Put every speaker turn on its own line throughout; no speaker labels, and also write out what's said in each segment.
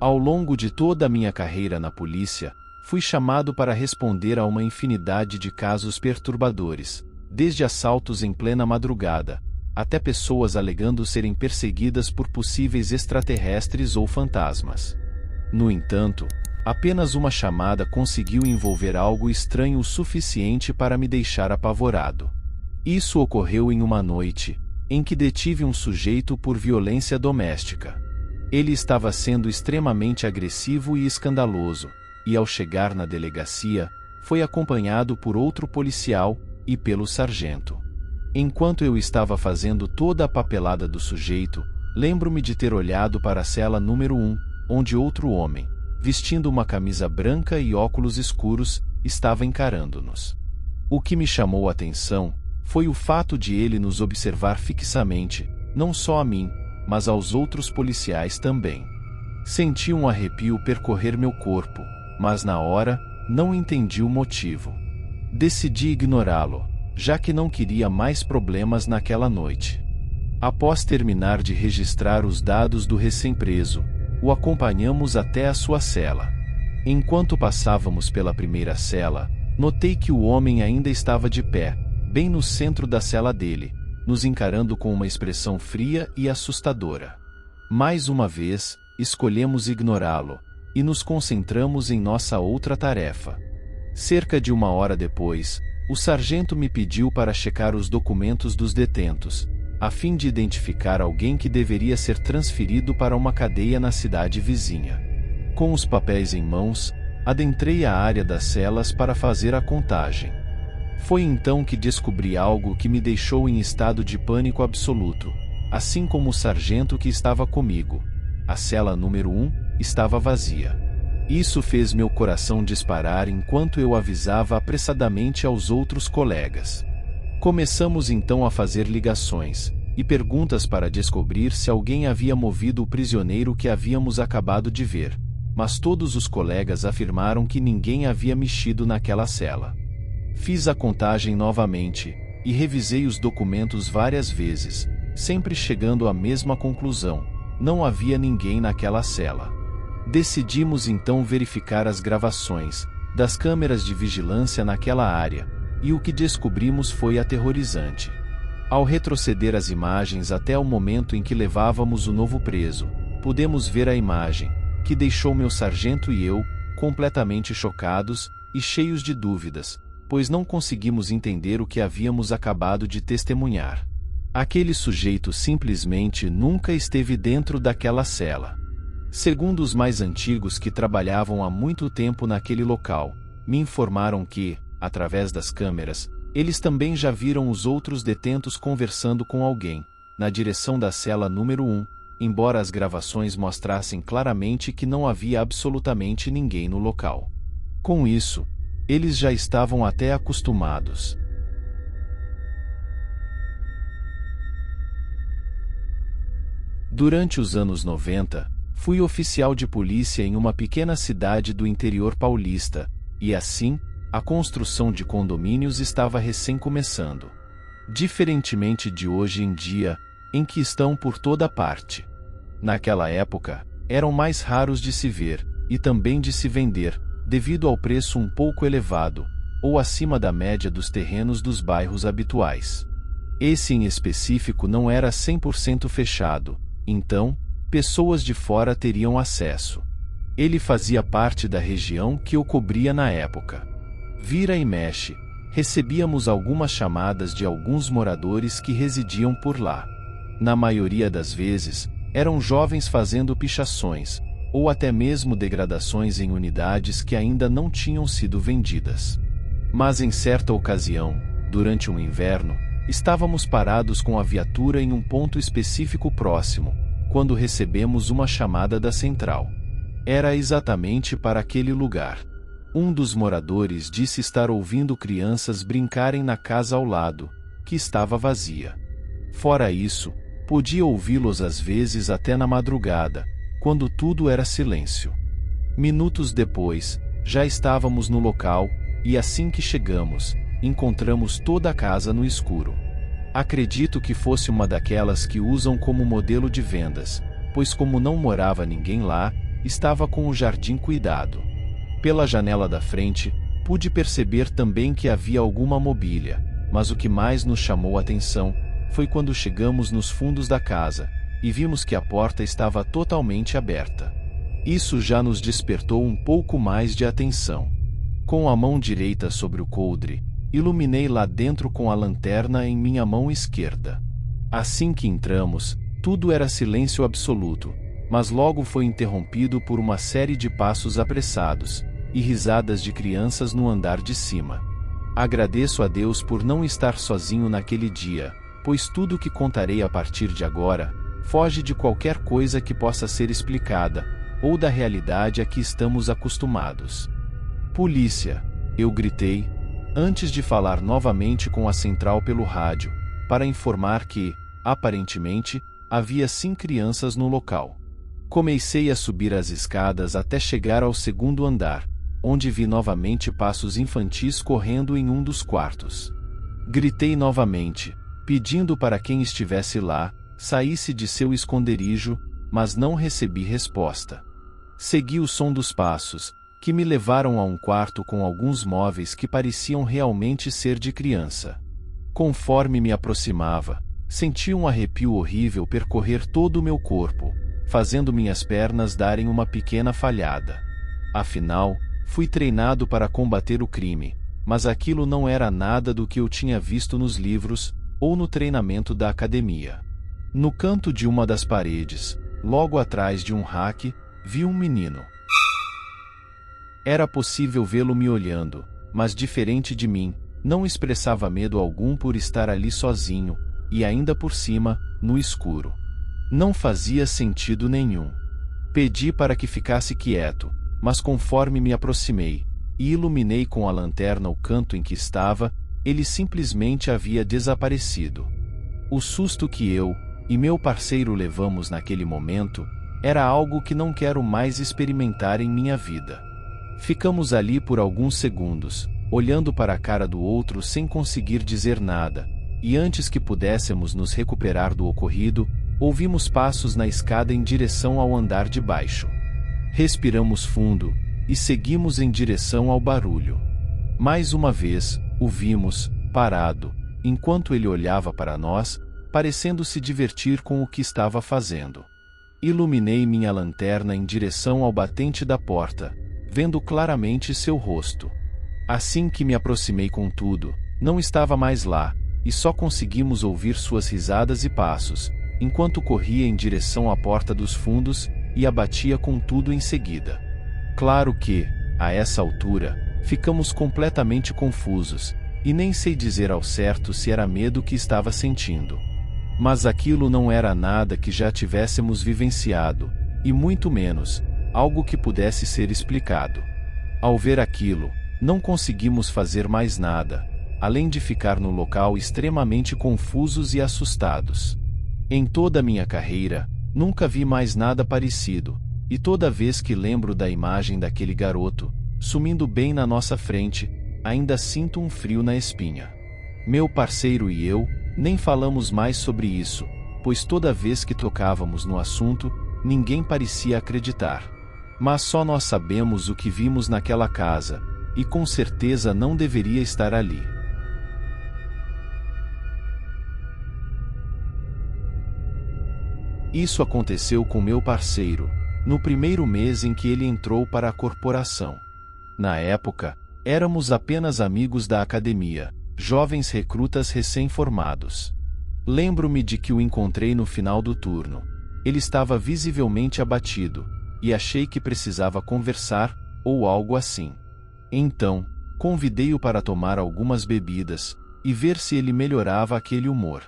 Ao longo de toda a minha carreira na polícia, fui chamado para responder a uma infinidade de casos perturbadores, desde assaltos em plena madrugada, até pessoas alegando serem perseguidas por possíveis extraterrestres ou fantasmas. No entanto, apenas uma chamada conseguiu envolver algo estranho o suficiente para me deixar apavorado. Isso ocorreu em uma noite, em que detive um sujeito por violência doméstica. Ele estava sendo extremamente agressivo e escandaloso, e ao chegar na delegacia, foi acompanhado por outro policial e pelo sargento. Enquanto eu estava fazendo toda a papelada do sujeito, lembro-me de ter olhado para a cela número 1, onde outro homem, vestindo uma camisa branca e óculos escuros, estava encarando-nos. O que me chamou a atenção foi o fato de ele nos observar fixamente, não só a mim, mas aos outros policiais também. Senti um arrepio percorrer meu corpo, mas na hora, não entendi o motivo. Decidi ignorá-lo, já que não queria mais problemas naquela noite. Após terminar de registrar os dados do recém-preso, o acompanhamos até a sua cela. Enquanto passávamos pela primeira cela, notei que o homem ainda estava de pé, bem no centro da cela dele, nos encarando com uma expressão fria e assustadora. Mais uma vez, escolhemos ignorá-lo, e nos concentramos em nossa outra tarefa. Cerca de 1 hora depois, o sargento me pediu para checar os documentos dos detentos, a fim de identificar alguém que deveria ser transferido para uma cadeia na cidade vizinha. Com os papéis em mãos, adentrei a área das celas para fazer a contagem. Foi então que descobri algo que me deixou em estado de pânico absoluto, assim como o sargento que estava comigo. A cela número 1 estava vazia. Isso fez meu coração disparar enquanto eu avisava apressadamente aos outros colegas. Começamos então a fazer ligações e perguntas para descobrir se alguém havia movido o prisioneiro que havíamos acabado de ver, mas todos os colegas afirmaram que ninguém havia mexido naquela cela. Fiz a contagem novamente, e revisei os documentos várias vezes, sempre chegando à mesma conclusão: não havia ninguém naquela cela. Decidimos então verificar as gravações das câmeras de vigilância naquela área, e o que descobrimos foi aterrorizante. Ao retroceder as imagens até o momento em que levávamos o novo preso, pudemos ver a imagem, que deixou meu sargento e eu completamente chocados e cheios de dúvidas, pois não conseguimos entender o que havíamos acabado de testemunhar. Aquele sujeito simplesmente nunca esteve dentro daquela cela. Segundo os mais antigos que trabalhavam há muito tempo naquele local, me informaram que, através das câmeras, eles também já viram os outros detentos conversando com alguém, na direção da cela número 1, embora as gravações mostrassem claramente que não havia absolutamente ninguém no local. Com isso, eles já estavam até acostumados. Durante os anos 90, fui oficial de polícia em uma pequena cidade do interior paulista, e assim, a construção de condomínios estava recém começando. Diferentemente de hoje em dia, em que estão por toda parte. Naquela época, eram mais raros de se ver, e também de se vender, devido ao preço um pouco elevado, ou acima da média dos terrenos dos bairros habituais. Esse em específico não era 100% fechado, então, pessoas de fora teriam acesso. Ele fazia parte da região que eu cobria na época. Vira e mexe, recebíamos algumas chamadas de alguns moradores que residiam por lá. Na maioria das vezes, eram jovens fazendo pichações, ou até mesmo degradações em unidades que ainda não tinham sido vendidas. Mas em certa ocasião, durante um inverno, estávamos parados com a viatura em um ponto específico próximo, quando recebemos uma chamada da central. Era exatamente para aquele lugar. Um dos moradores disse estar ouvindo crianças brincarem na casa ao lado, que estava vazia. Fora isso, podia ouvi-los às vezes até na madrugada, quando tudo era silêncio. Minutos depois, já estávamos no local, e assim que chegamos, encontramos toda a casa no escuro. Acredito que fosse uma daquelas que usam como modelo de vendas, pois como não morava ninguém lá, estava com o jardim cuidado. Pela janela da frente, pude perceber também que havia alguma mobília, mas o que mais nos chamou a atenção foi quando chegamos nos fundos da casa, e vimos que a porta estava totalmente aberta. Isso já nos despertou um pouco mais de atenção. Com a mão direita sobre o coldre, iluminei lá dentro com a lanterna em minha mão esquerda. Assim que entramos, tudo era silêncio absoluto, mas logo foi interrompido por uma série de passos apressados e risadas de crianças no andar de cima. Agradeço a Deus por não estar sozinho naquele dia, pois tudo o que contarei a partir de agora foge de qualquer coisa que possa ser explicada, ou da realidade a que estamos acostumados. Polícia! Eu gritei, antes de falar novamente com a central pelo rádio, para informar que, aparentemente, havia 5 crianças no local. Comecei a subir as escadas até chegar ao segundo andar, onde vi novamente passos infantis correndo em um dos quartos. Gritei novamente, pedindo para quem estivesse lá, saísse de seu esconderijo, mas não recebi resposta. Segui o som dos passos, que me levaram a um quarto com alguns móveis que pareciam realmente ser de criança. Conforme me aproximava, senti um arrepio horrível percorrer todo o meu corpo, fazendo minhas pernas darem uma pequena falhada. Afinal, fui treinado para combater o crime, mas aquilo não era nada do que eu tinha visto nos livros ou no treinamento da academia. No canto de uma das paredes, logo atrás de um rack, vi um menino. Era possível vê-lo me olhando, mas diferente de mim, não expressava medo algum por estar ali sozinho, e ainda por cima, no escuro. Não fazia sentido nenhum. Pedi para que ficasse quieto, mas conforme me aproximei, e iluminei com a lanterna o canto em que estava, ele simplesmente havia desaparecido. O susto que eu e meu parceiro levamos naquele momento era algo que não quero mais experimentar em minha vida. Ficamos ali por alguns segundos, olhando para a cara do outro sem conseguir dizer nada, e antes que pudéssemos nos recuperar do ocorrido, ouvimos passos na escada em direção ao andar de baixo. Respiramos fundo e seguimos em direção ao barulho. Mais uma vez, o vimos, parado, enquanto ele olhava para nós, parecendo se divertir com o que estava fazendo. Iluminei minha lanterna em direção ao batente da porta, vendo claramente seu rosto. Assim que me aproximei com tudo, não estava mais lá, e só conseguimos ouvir suas risadas e passos, enquanto corria em direção à porta dos fundos e a batia com tudo em seguida. Claro que, a essa altura, ficamos completamente confusos, e nem sei dizer ao certo se era medo que estava sentindo. Mas aquilo não era nada que já tivéssemos vivenciado, e muito menos, algo que pudesse ser explicado. Ao ver aquilo, não conseguimos fazer mais nada, além de ficar no local extremamente confusos e assustados. Em toda a minha carreira, nunca vi mais nada parecido, e toda vez que lembro da imagem daquele garoto, sumindo bem na nossa frente, ainda sinto um frio na espinha. Meu parceiro e eu nem falamos mais sobre isso, pois toda vez que tocávamos no assunto, ninguém parecia acreditar. Mas só nós sabemos o que vimos naquela casa, e com certeza não deveria estar ali. Isso aconteceu com meu parceiro, no primeiro mês em que ele entrou para a corporação. Na época, éramos apenas amigos da academia, jovens recrutas recém-formados. Lembro-me de que o encontrei no final do turno. Ele estava visivelmente abatido, e achei que precisava conversar, ou algo assim. Então, convidei-o para tomar algumas bebidas, e ver se ele melhorava aquele humor.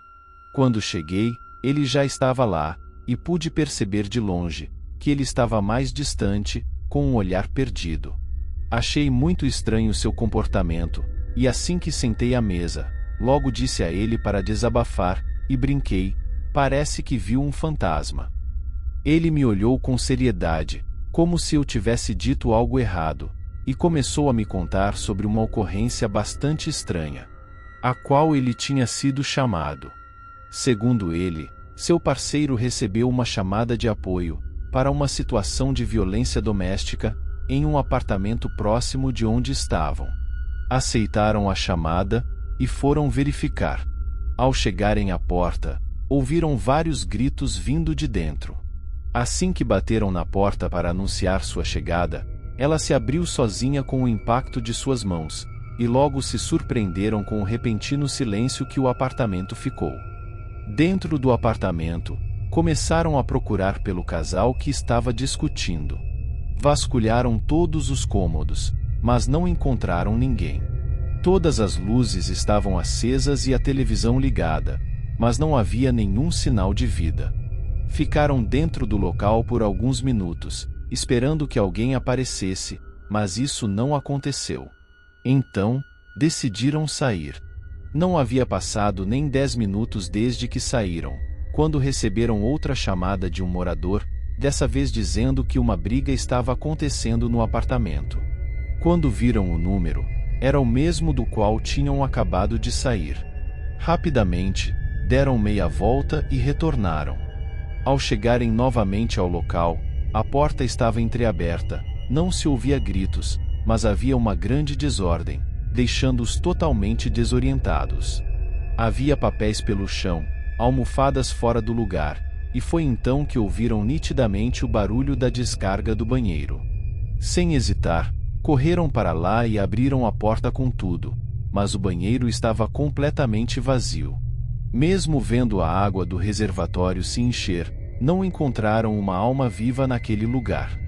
Quando cheguei, ele já estava lá, e pude perceber de longe, que ele estava mais distante, com um olhar perdido. Achei muito estranho seu comportamento, e assim que sentei à mesa, logo disse a ele para desabafar, e brinquei, parece que viu um fantasma. Ele me olhou com seriedade, como se eu tivesse dito algo errado, e começou a me contar sobre uma ocorrência bastante estranha, a qual ele tinha sido chamado. Segundo ele, seu parceiro recebeu uma chamada de apoio para uma situação de violência doméstica em um apartamento próximo de onde estavam. Aceitaram a chamada e foram verificar. Ao chegarem à porta, ouviram vários gritos vindo de dentro. Assim que bateram na porta para anunciar sua chegada, ela se abriu sozinha com o impacto de suas mãos, e logo se surpreenderam com o repentino silêncio que o apartamento ficou. Dentro do apartamento, começaram a procurar pelo casal que estava discutindo. Vasculharam todos os cômodos, mas não encontraram ninguém. Todas as luzes estavam acesas e a televisão ligada, mas não havia nenhum sinal de vida. Ficaram dentro do local por alguns minutos, esperando que alguém aparecesse, mas isso não aconteceu. Então, decidiram sair. Não havia passado nem 10 minutos desde que saíram, quando receberam outra chamada de um morador, dessa vez dizendo que uma briga estava acontecendo no apartamento. Quando viram o número, era o mesmo do qual tinham acabado de sair. Rapidamente, deram meia volta e retornaram. Ao chegarem novamente ao local, a porta estava entreaberta, não se ouvia gritos, mas havia uma grande desordem, deixando-os totalmente desorientados. Havia papéis pelo chão, almofadas fora do lugar, e foi então que ouviram nitidamente o barulho da descarga do banheiro. Sem hesitar, correram para lá e abriram a porta com tudo, mas o banheiro estava completamente vazio. Mesmo vendo a água do reservatório se encher, não encontraram uma alma viva naquele lugar.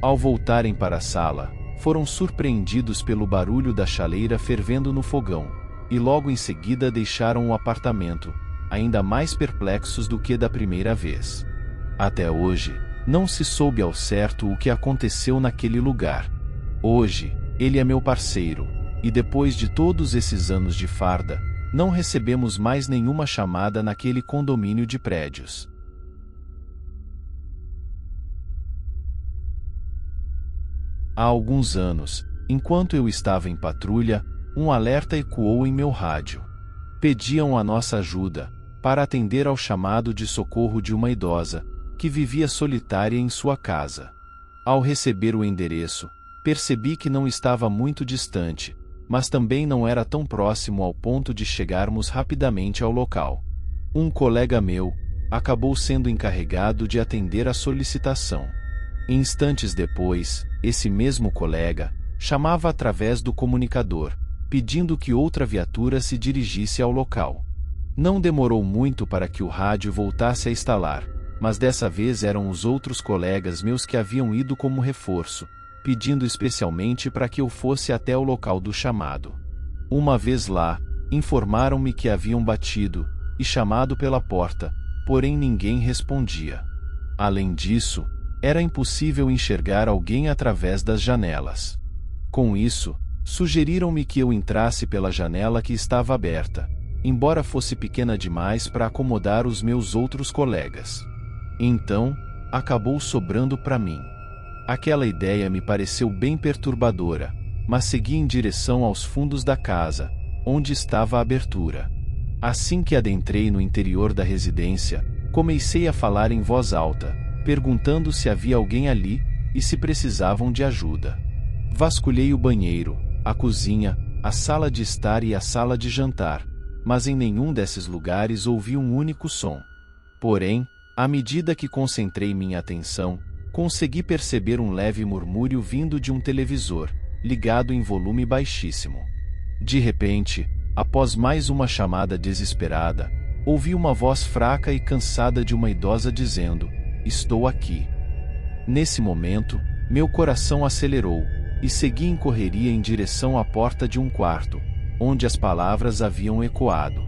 Ao voltarem para a sala, foram surpreendidos pelo barulho da chaleira fervendo no fogão, e logo em seguida deixaram o apartamento, ainda mais perplexos do que da primeira vez. Até hoje, não se soube ao certo o que aconteceu naquele lugar. Hoje, ele é meu parceiro, e depois de todos esses anos de farda, não recebemos mais nenhuma chamada naquele condomínio de prédios. Há alguns anos, enquanto eu estava em patrulha, um alerta ecoou em meu rádio. Pediam a nossa ajuda para atender ao chamado de socorro de uma idosa que vivia solitária em sua casa. Ao receber o endereço, percebi que não estava muito distante, mas também não era tão próximo ao ponto de chegarmos rapidamente ao local. Um colega meu acabou sendo encarregado de atender a solicitação. Instantes depois, esse mesmo colega chamava através do comunicador, pedindo que outra viatura se dirigisse ao local. Não demorou muito para que o rádio voltasse a instalar, mas dessa vez eram os outros colegas meus que haviam ido como reforço, pedindo especialmente para que eu fosse até o local do chamado. Uma vez lá, informaram-me que haviam batido e chamado pela porta, porém ninguém respondia. Além disso, era impossível enxergar alguém através das janelas. Com isso, sugeriram-me que eu entrasse pela janela que estava aberta, embora fosse pequena demais para acomodar os meus outros colegas. Então, acabou sobrando para mim. Aquela ideia me pareceu bem perturbadora, mas segui em direção aos fundos da casa, onde estava a abertura. Assim que adentrei no interior da residência, comecei a falar em voz alta, perguntando se havia alguém ali e se precisavam de ajuda. Vasculhei o banheiro, a cozinha, a sala de estar e a sala de jantar, mas em nenhum desses lugares ouvi um único som. Porém, à medida que concentrei minha atenção, consegui perceber um leve murmúrio vindo de um televisor, ligado em volume baixíssimo. De repente, após mais uma chamada desesperada, ouvi uma voz fraca e cansada de uma idosa dizendo: "Estou aqui." Nesse momento, meu coração acelerou, e segui em correria em direção à porta de um quarto, onde as palavras haviam ecoado.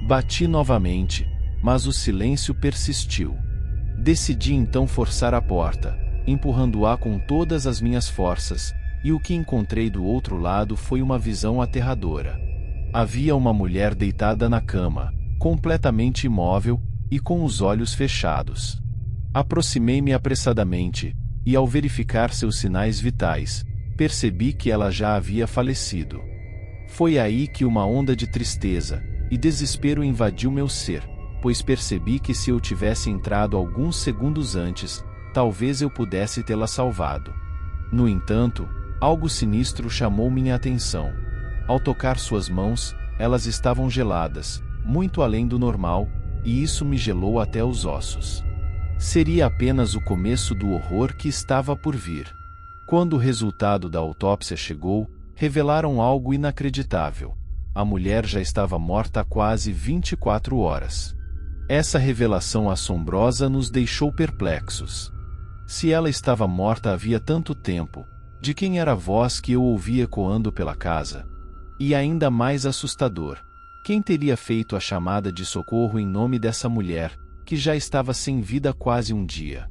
Bati novamente, mas o silêncio persistiu. Decidi então forçar a porta, empurrando-a com todas as minhas forças, e o que encontrei do outro lado foi uma visão aterradora. Havia uma mulher deitada na cama, completamente imóvel, e com os olhos fechados. Aproximei-me apressadamente, e ao verificar seus sinais vitais, percebi que ela já havia falecido. Foi aí que uma onda de tristeza e desespero invadiu meu ser, pois percebi que se eu tivesse entrado alguns segundos antes, talvez eu pudesse tê-la salvado. No entanto, algo sinistro chamou minha atenção. Ao tocar suas mãos, elas estavam geladas, muito além do normal, e isso me gelou até os ossos. Seria apenas o começo do horror que estava por vir. Quando o resultado da autópsia chegou, revelaram algo inacreditável. A mulher já estava morta há quase 24 horas. Essa revelação assombrosa nos deixou perplexos. Se ela estava morta havia tanto tempo, de quem era a voz que eu ouvia ecoando pela casa? E ainda mais assustador, quem teria feito a chamada de socorro em nome dessa mulher, que já estava sem vida há quase um dia?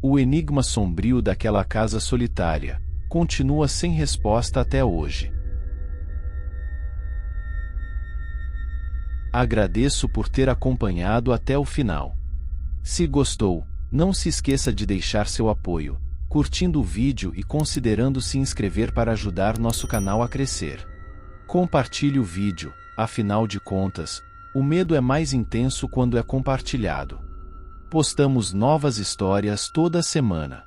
O enigma sombrio daquela casa solitária continua sem resposta até hoje. Agradeço por ter acompanhado até o final. Se gostou, não se esqueça de deixar seu apoio, curtindo o vídeo e considerando se inscrever para ajudar nosso canal a crescer. Compartilhe o vídeo, afinal de contas, o medo é mais intenso quando é compartilhado. Postamos novas histórias toda semana.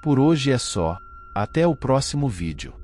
Por hoje é só, até o próximo vídeo.